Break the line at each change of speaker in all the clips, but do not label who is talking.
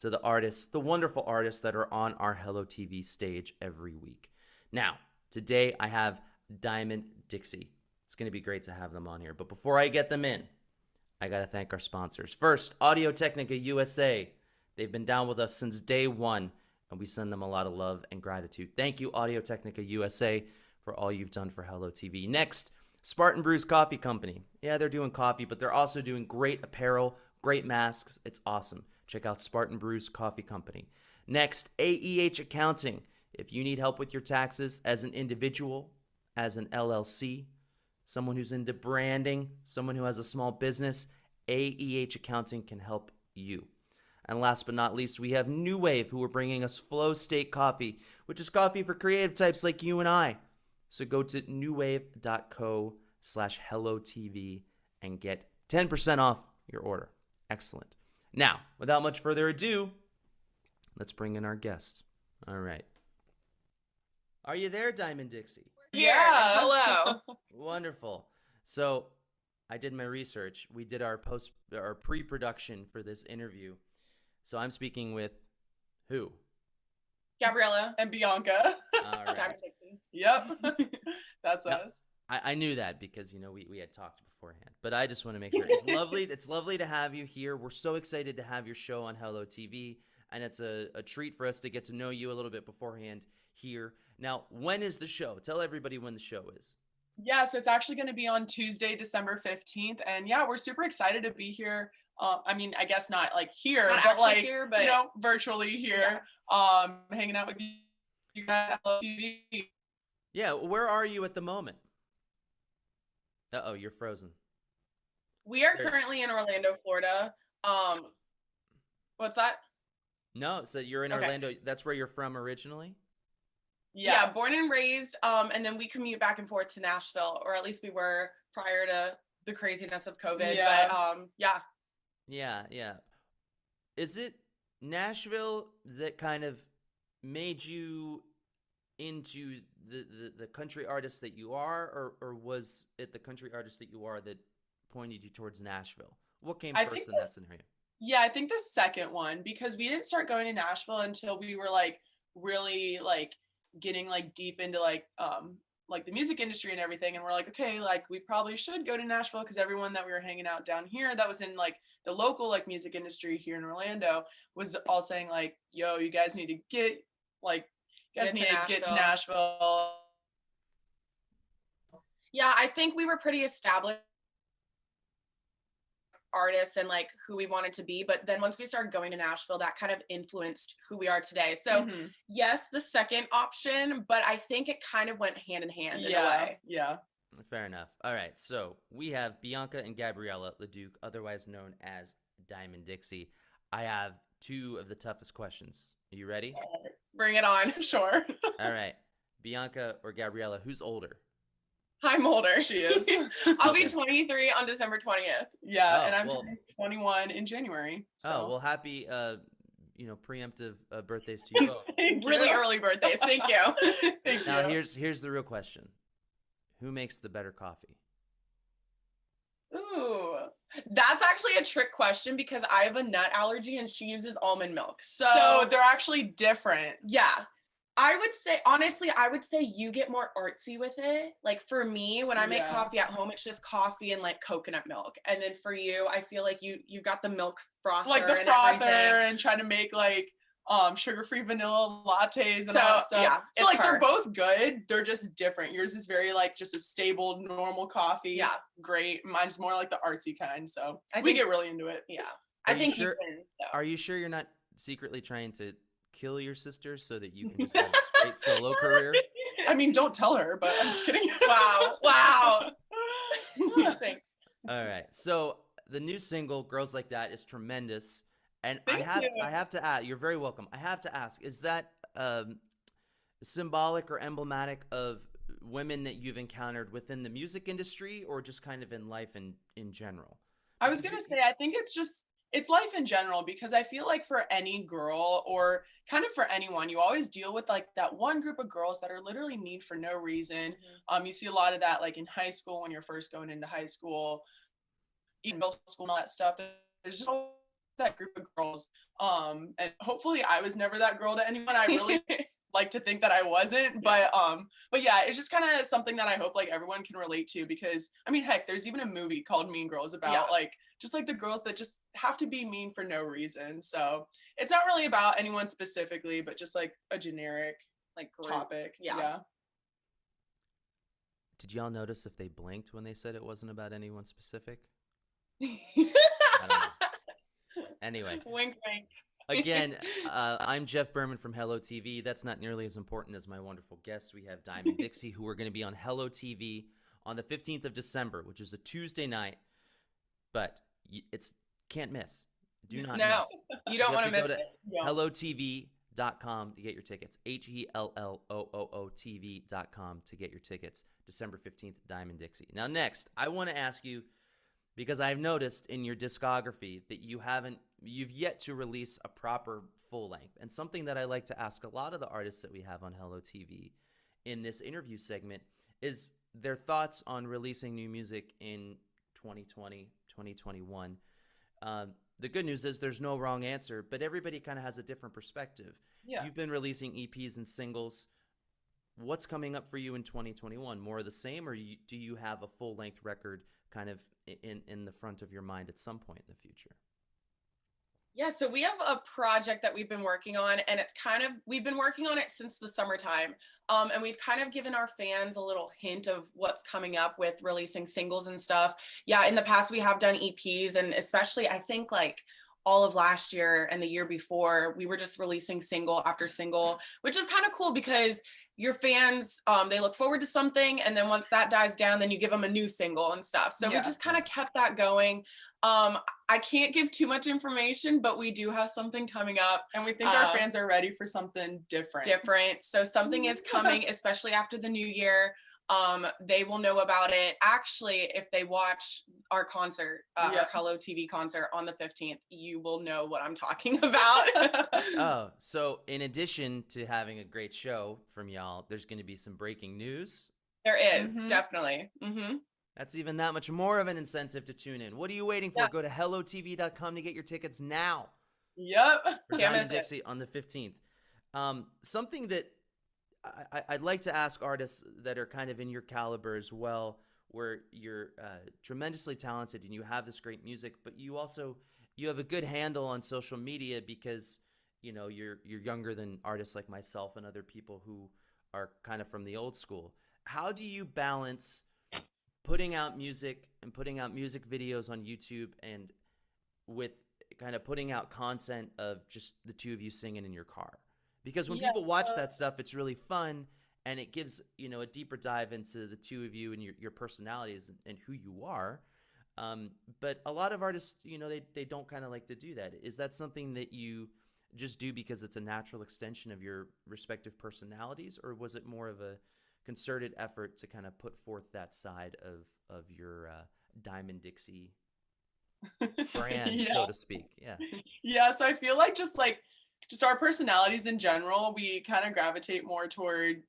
to the artists, the wonderful artists that are on our HelloooTV stage every week. Now, today I have Diamond Dixie. It's going to be great to have them on here. But before I get them in, I got to thank our sponsors. First, Audio-Technica USA. They've been down with us since day one, and we send them a lot of love and gratitude. Thank you, Audio-Technica USA, for all you've done for HelloooTV. Next, Spartan Brews Coffee Company. Yeah, they're doing coffee, but they're also doing great apparel, great masks. It's awesome. Check out Spartan Brews Coffee Company. Next, AEH Accounting. If you need help with your taxes as an individual, as an LLC, someone who's into branding, someone who has a small business, AEH Accounting can help you. And last but not least, we have NooWave, who are bringing us Flow-State-Coffee, which is coffee for creative types like you and I. So go to noowave.co/HelloooTV and get 10% off your order. Excellent. Now, without much further ado, let's bring in our guest. All right. Are you there, Diamond Dixie?
Yeah. Hello.
Wonderful. So I did my research. We did our pre-production for this interview. So I'm speaking with who?
Gabriella and Bianca.
All right.
Yep. That's us.
I knew that because, we had talked beforehand. But I just want to make sure. It's lovely. It's lovely to have you here. We're so excited to have your show on HelloooTV. And it's a treat for us to get to know you a little bit beforehand here. Now, when is the show? Tell everybody when the show is.
Yeah, so it's actually going to be on Tuesday, December 15th. And yeah, we're super excited to be here. I mean, I guess not like here,
not
but like,
here, but
virtually here, hanging out with you guys at HelloooTV.
Yeah, where are you at the moment? Uh-oh, you're frozen.
We are currently in Orlando, Florida. What's that?
No, so you're in Orlando. That's where you're from originally?
Yeah, born and raised. And then we commute back and forth to Nashville, or at least we were prior to the craziness of COVID.
Yeah.
But
Yeah. Is it Nashville that kind of made you into the country artist that you are, or was it the country artist that you are that pointed you towards Nashville? What came first in that scenario?
Yeah, I think the second one, because we didn't start going to Nashville until we were like really like getting like deep into like the music industry and everything, and we're like, okay, like we probably should go to Nashville, because everyone that we were hanging out down here that was in like the local like music industry here in Orlando was all saying like, yo, you guys need to get to Nashville.
Yeah, I think we were pretty established artists and like who we wanted to be, but then once we started going to Nashville, that kind of influenced who we are today. So yes, the second option, but I think it kind of went hand in hand in a way.
Yeah.
Fair enough. All right, so we have Bianca and Gabriella Leduc, otherwise known as Diamond Dixie. I have two of the toughest questions. Are you ready?
Bring it on.
Sure.
All right. Bianca or Gabriella, who's older?
I'm older.
She is.
I'll be 23 on December 20th.
Yeah, and I'm turning 21 in January. So.
Oh, well, happy, preemptive birthdays to you both.
Really early birthdays. Thank you.
Thank
now,
you.
here's the real question. Who makes the better coffee?
Ooh, that's actually a trick question because I have a nut allergy and she uses almond milk. So
they're actually different.
Yeah. I would say you get more artsy with it. Like for me, when I make coffee at home, it's just coffee and like coconut milk. And then for you, I feel like you got the milk frother.
Like the frother and trying to make like sugar-free vanilla lattes and all that stuff. Yeah, so like they're both good. They're just different. Yours is very like just a stable, normal coffee.
Yeah.
Great. Mine's more like the artsy kind. So we get really into it.
Yeah.
I think you win. Are you sure you're not secretly trying to kill your sister so that you can just have a straight solo career?
I mean, don't tell her, but I'm just kidding.
Wow. Thanks.
All right. So the new single, Girls Like That, is tremendous. And I have to ask, you're very welcome. I have to ask, is that symbolic or emblematic of women that you've encountered within the music industry or just kind of in life in general?
I was going to say, I think it's life in general, because I feel like for any girl or kind of for anyone, you always deal with like that one group of girls that are literally mean for no reason. You see a lot of that like in high school when you're first going into high school, even middle school and all that stuff. There's just that group of girls. And hopefully I was never that girl to anyone. I really like to think that I wasn't, but yeah, it's just kind of something that I hope like everyone can relate to, because I mean, heck, there's even a movie called Mean Girls about like just like the girls that just have to be mean for no reason. So it's not really about anyone specifically, but just like a generic like topic. Yeah.
Did y'all notice if they blinked when they said it wasn't about anyone specific? I don't know. Anyway.
Wink, wink.
Again, I'm Jeff Berman from HelloooTV. That's not nearly as important as my wonderful guests. We have Diamond Dixie, who are going to be on HelloooTV on the 15th of December, which is a Tuesday night. But it's can't miss. Do not miss.
You don't want to miss it.
HelloooTV.com to get your tickets. HelloooTV.com to get your tickets. December 15th, Diamond Dixie. Now, next, I want to ask you, because I've noticed in your discography that you've yet to release a proper full length. And something that I like to ask a lot of the artists that we have on HelloooTV in this interview segment is their thoughts on releasing new music in 2020, 2021. The good news is there's no wrong answer, but everybody kind of has a different perspective. Yeah. You've been releasing EPs and singles. What's coming up for you in 2021? More of the same, or do you have a full-length record kind of in the front of your mind at some point in the future?
Yeah, so we have a project that we've been working on, and we've been working on it since the summertime. And we've kind of given our fans a little hint of what's coming up with releasing singles and stuff. Yeah, in the past we have done EPs, and especially I think like all of last year and the year before, we were just releasing single after single, which is kind of cool because your fans, they look forward to something, and then once that dies down, then you give them a new single and stuff. So we just kind of kept that going. I can't give too much information, but we do have something coming up.
And we think our fans are ready for something different.
So something is coming, especially after the new year. They will know about it. Actually, if they watch our concert, our HelloooTV concert on the 15th, you will know what I'm talking about.
Oh, so in addition to having a great show from y'all, there's going to be some breaking news.
There is, definitely.
That's even that much more of an incentive to tune in. What are you waiting for? Go to HelloooTV.com to get your tickets now. For Diamond Dixie on the 15th. Something that I'd like to ask artists that are kind of in your caliber as well, where you're tremendously talented and you have this great music, but you have a good handle on social media because you're younger than artists like myself and other people who are kind of from the old school. How do you balance putting out music and putting out music videos on YouTube and with kind of putting out content of just the two of you singing in your car? Because when people watch that stuff, it's really fun, and it gives, a deeper dive into the two of you and your personalities and who you are. But a lot of artists, they don't kind of like to do that. Is that something that you just do because it's a natural extension of your respective personalities, or was it more of a concerted effort to kind of put forth that side of your Diamond Dixie brand, so to speak?
Yeah, so I feel like just our personalities in general, we kind of gravitate more toward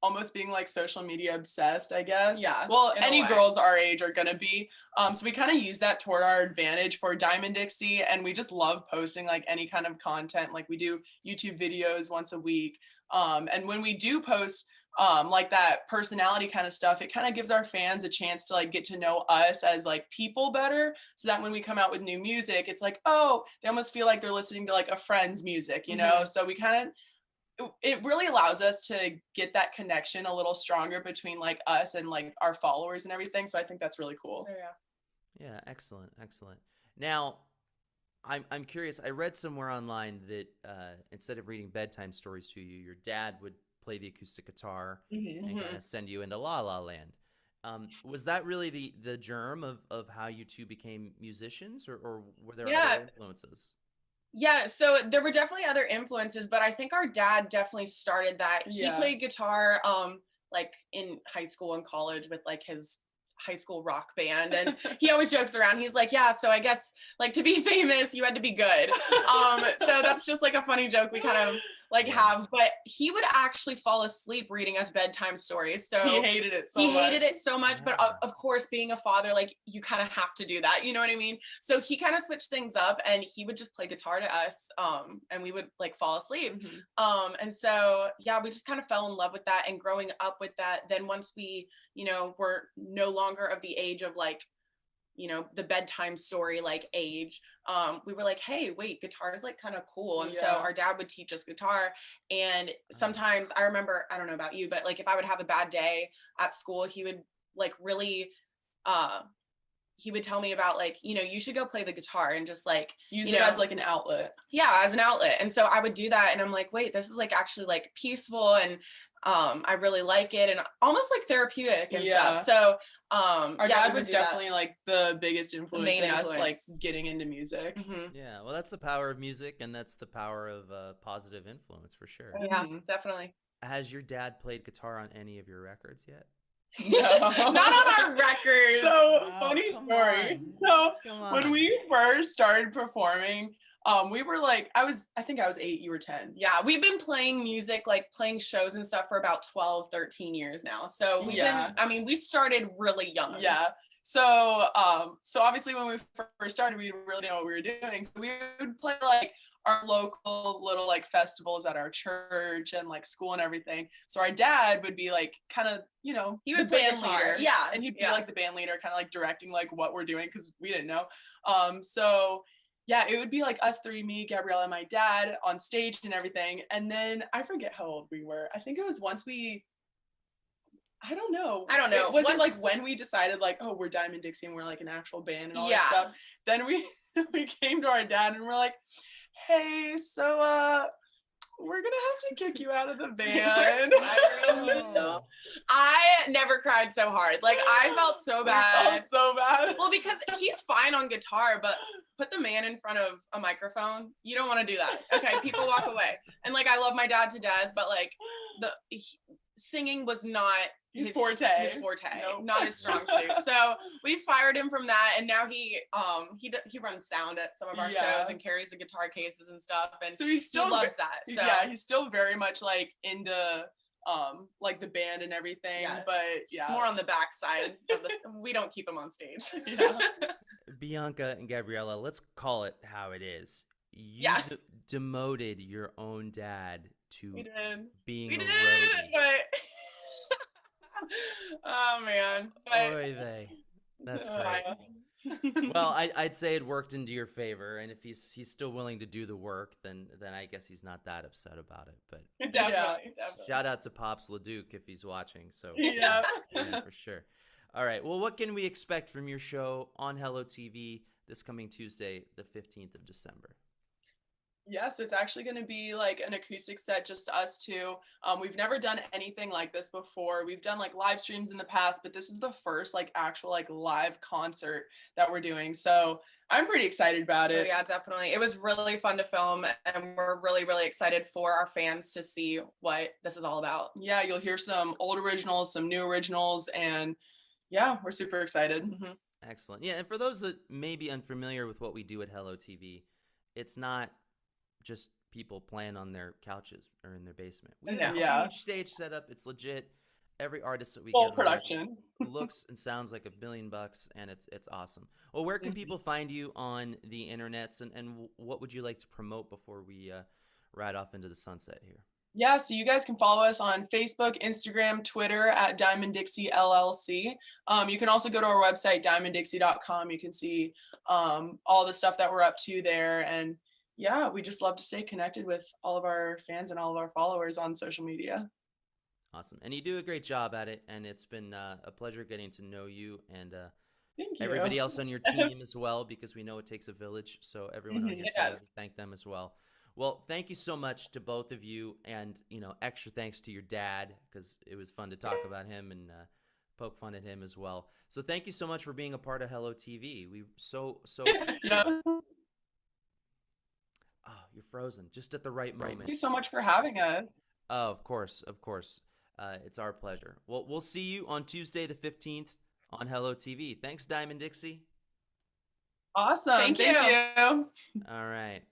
almost being like social media obsessed, I guess.
Yeah.
Well, any girls our age are going to be. So we kind of use that toward our advantage for Diamond Dixie. And we just love posting like any kind of content. Like we do YouTube videos once a week. And when we do post like that personality kind of stuff, it kind of gives our fans a chance to like get to know us as like people better, so that when we come out with new music, it's like, oh, they almost feel like they're listening to like a friend's music, So we kind of, it really allows us to get that connection a little stronger between like us and like our followers and everything. So I think that's really cool.
Yeah, excellent. Now, I'm curious. I read somewhere online that instead of reading bedtime stories to you, your dad would play the acoustic guitar and kind of send you into La La Land. Was that really the germ of how you two became musicians, or were there other influences?
Yeah, so there were definitely other influences, but I think our dad definitely started that. He played guitar like in high school and college with like his high school rock band, and he always jokes around. He's like, yeah, so I guess like to be famous you had to be good. So that's just like a funny joke we kind of but he would actually fall asleep reading us bedtime stories. So
he hated it so much.
But of course, being a father, like you kind of have to do that. You know what I mean? So he kind of switched things up, and he would just play guitar to us, and we would like fall asleep. And so yeah, we just kind of fell in love with that, and growing up with that. Then once we, were no longer of the age of like, the bedtime story like age, we were like, hey, wait, guitar is like kind of cool. And so our dad would teach us guitar. And sometimes I remember, I don't know about you, but like if I would have a bad day at school, he would like really he would tell me about like, you should go play the guitar and just like
use it as like an outlet.
Yeah, as an outlet. And so I would do that, and I'm like, wait, this is like actually like peaceful, and I really like it, and almost like therapeutic and stuff. So
our dad was definitely like the biggest influence in us like getting into music.
Yeah, well, that's the power of music, and that's the power of positive influence for sure.
Yeah, definitely.
Has your dad played guitar on any of your records yet?
No.
Not on our records.
So funny story. So when we first started performing, we were like, I think I was 8, you were 10.
Yeah, we've been playing music, like playing shows and stuff for about 12, 13 years now. So we started really young.
Yeah. So obviously when we first started, we didn't really know what we were doing. So we would play like our local little like festivals at our church and like school and everything. So our dad would be like kind of,
he would
the band leader.
Yeah.
And he'd be like the band leader, kind of like directing like what we're doing, because we didn't know. So yeah, it would be like us three, me, Gabriella, and my dad on stage and everything. And then I forget how old we were. I think it was once I don't know. It wasn't like when we decided like, oh, we're Diamond Dixie and we're like an actual band and all that stuff. Then we came to our dad and we're like, hey, so we're gonna have to kick you out of the band.
I never cried so hard. Like I felt so bad. Well, because he's fine on guitar, but put the man in front of a microphone, you don't want to do that. Okay, people walk away. And like I love my dad to death, but like singing was not his forte. Nope. Not his strong suit. So we fired him from that, and now he runs sound at some of our shows and carries the guitar cases and stuff, and so he loves that. So
yeah, he's still very much like into like the band and everything, but
it's more on the backside of we don't keep him on stage.
Bianca and Gabriella, let's call it how it is. You demoted your own dad to being a roadie.
Oh man.
Oy vey. That's great. Well, I'd say it worked into your favor, and if he's still willing to do the work, then I guess he's not that upset about it. But
definitely.
Shout out to Pops LeDuc if he's watching. So
yeah,
for sure. All right. Well, what can we expect from your show on HelloooTV this coming Tuesday, the 15th of December?
Yes, it's actually going to be like an acoustic set, just us two. We've never done anything like this before. We've done like live streams in the past, but this is the first like actual like live concert that we're doing. So I'm pretty excited about it.
Oh, yeah, definitely. It was really fun to film, and we're really, really excited for our fans to see what this is all about.
Yeah, you'll hear some old originals, some new originals, and yeah, we're super excited.
Excellent. Yeah, and for those that may be unfamiliar with what we do at HelloooTV, it's not just people playing on their couches or in their basement. We have a huge stage setup. It's legit. Every artist that we
full
get
production
looks and sounds like $1 billion, and it's awesome. Well, where can people find you on the internets, and what would you like to promote before we ride off into the sunset here?
Yeah, so you guys can follow us on Facebook, Instagram, Twitter at Diamond Dixie LLC. You can also go to our website, diamonddixie.com. You can see all the stuff that we're up to there. And yeah, we just love to stay connected with all of our fans and all of our followers on social media.
Awesome. And you do a great job at it. And it's been a pleasure getting to know you and
Thank you.
everybody else on your team as well, because we know it takes a village. So everyone on your team, thank them as well. Well, thank you so much to both of you, and extra thanks to your dad, because it was fun to talk about him and poke fun at him as well. So thank you so much for being a part of HelloooTV. We so appreciate it. Oh, you're frozen just at the right moment.
Thank you so much for having us.
Oh, of course. It's our pleasure. Well, we'll see you on Tuesday the 15th on HelloooTV. Thanks, Diamond Dixie.
Awesome. Thank you.
All right.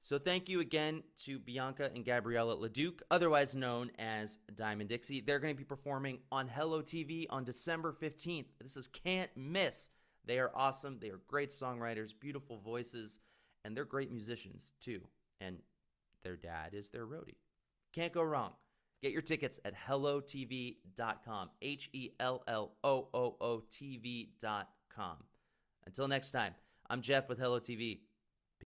So thank you again to Bianca and Gabriella LeDuc, otherwise known as Diamond Dixie. They're going to be performing on HelloooTV on December 15th. This is can't miss. They are awesome. They are great songwriters, beautiful voices, and they're great musicians too. And their dad is their roadie. Can't go wrong. Get your tickets at HelloooTV.com. HelloooTV.com. Until next time, I'm Jeff with HelloooTV.